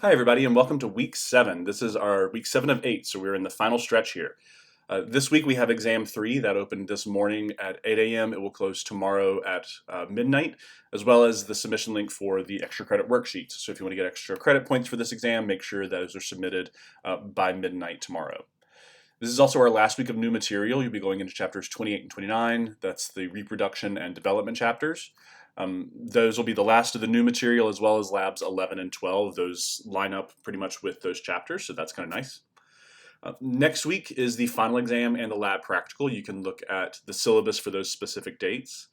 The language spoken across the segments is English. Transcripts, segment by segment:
Hi everybody and welcome to week 7. This is our week 7 of 8, so we're in the final stretch here. This week we have exam 3 that opened this morning at 8 a.m. It will close tomorrow at midnight, as well as the submission link for the extra credit worksheets. So if you want to get extra credit points for this exam, make sure those are submitted by midnight tomorrow. This is also our last week of new material. You'll be going into chapters 28 and 29. That's the reproduction and development chapters. Those will be the last of the new material, as well as labs 11 and 12. Those line up pretty much with those chapters, so that's kind of nice. Next week is the final exam and the lab practical. You can look at the syllabus for those specific dates.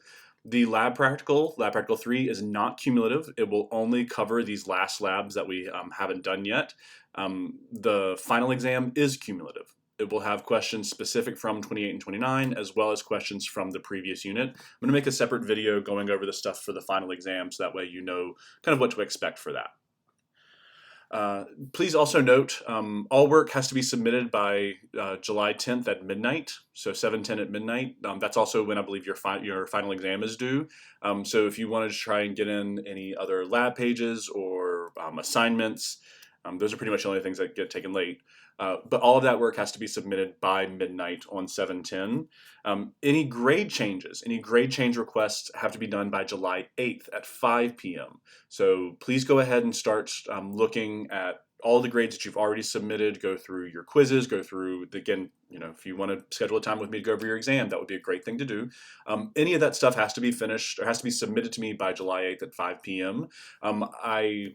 The lab practical 3, is not cumulative. It will only cover these last labs that we haven't done yet. The final exam is cumulative. It will have questions specific from 28 and 29, as well as questions from the previous unit. I'm going to make a separate video going over the stuff for the final exam, so that way you know kind of what to expect for that. Please also note, all work has to be submitted by July 10th at midnight, so 7:10 at midnight. That's also when I believe your final exam is due. So if you wanted to try and get in any other lab pages or assignments, those are pretty much the only things that get taken late. But all of that work has to be submitted by midnight on 7/10. Any grade change requests have to be done by July 8th at 5 p.m. So please go ahead and start looking at all the grades that you've already submitted, go through your quizzes, go through, again, if you want to schedule a time with me to go over your exam, that would be a great thing to do. Any of that stuff has to be finished, or has to be submitted to me by July 8th at 5 p.m. I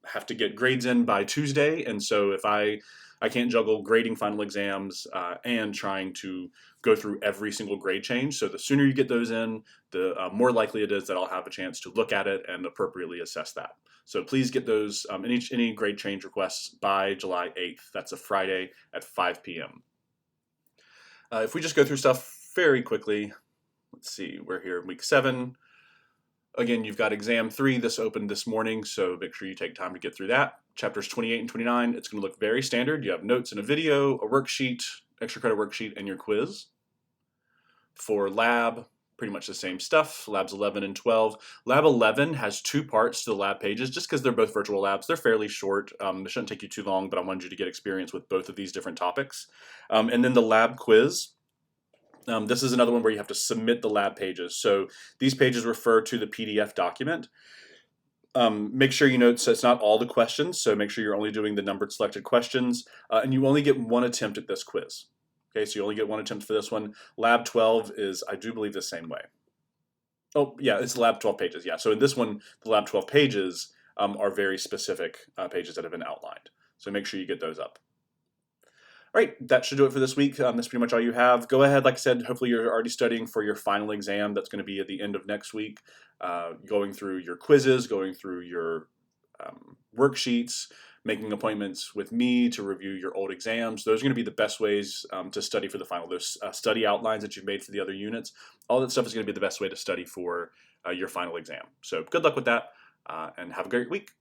have to get grades in by Tuesday, and so if I can't juggle grading final exams and trying to go through every single grade change. So the sooner you get those in, the more likely it is that I'll have a chance to look at it and appropriately assess that. So please get those, any grade change requests by July 8th. That's a Friday at 5 p.m. If we just go through stuff very quickly, let's see, we're here in week 7. Again, you've got exam 3. This opened this morning, so make sure you take time to get through that. Chapters 28 and 29, it's going to look very standard. You have notes and a video, a worksheet, extra credit worksheet, and your quiz. For lab, pretty much the same stuff. Labs 11 and 12. Lab 11 has 2 parts to the lab pages, just because they're both virtual labs. They're fairly short. It shouldn't take you too long, but I wanted you to get experience with both of these different topics. And then the lab quiz. This is another one where you have to submit the lab pages. So these pages refer to the PDF document. Make sure you note so it's not all the questions, so make sure you're only doing the numbered selected questions, and you only get 1 attempt at this quiz. Okay, so you only get 1 attempt for this one. Lab 12 is, I do believe, the same way. Oh, yeah, it's lab 12 pages, yeah. So in this one, the lab 12 pages are very specific pages that have been outlined. So make sure you get those up. All right, that should do it for this week. That's pretty much all you have. Go ahead, like I said, hopefully you're already studying for your final exam. That's going to be at the end of next week. Going through your quizzes, going through your worksheets, making appointments with me to review your old exams. Those are going to be the best ways to study for the final. Those study outlines that you've made for the other units, all that stuff is going to be the best way to study for your final exam. So good luck with that, and have a great week.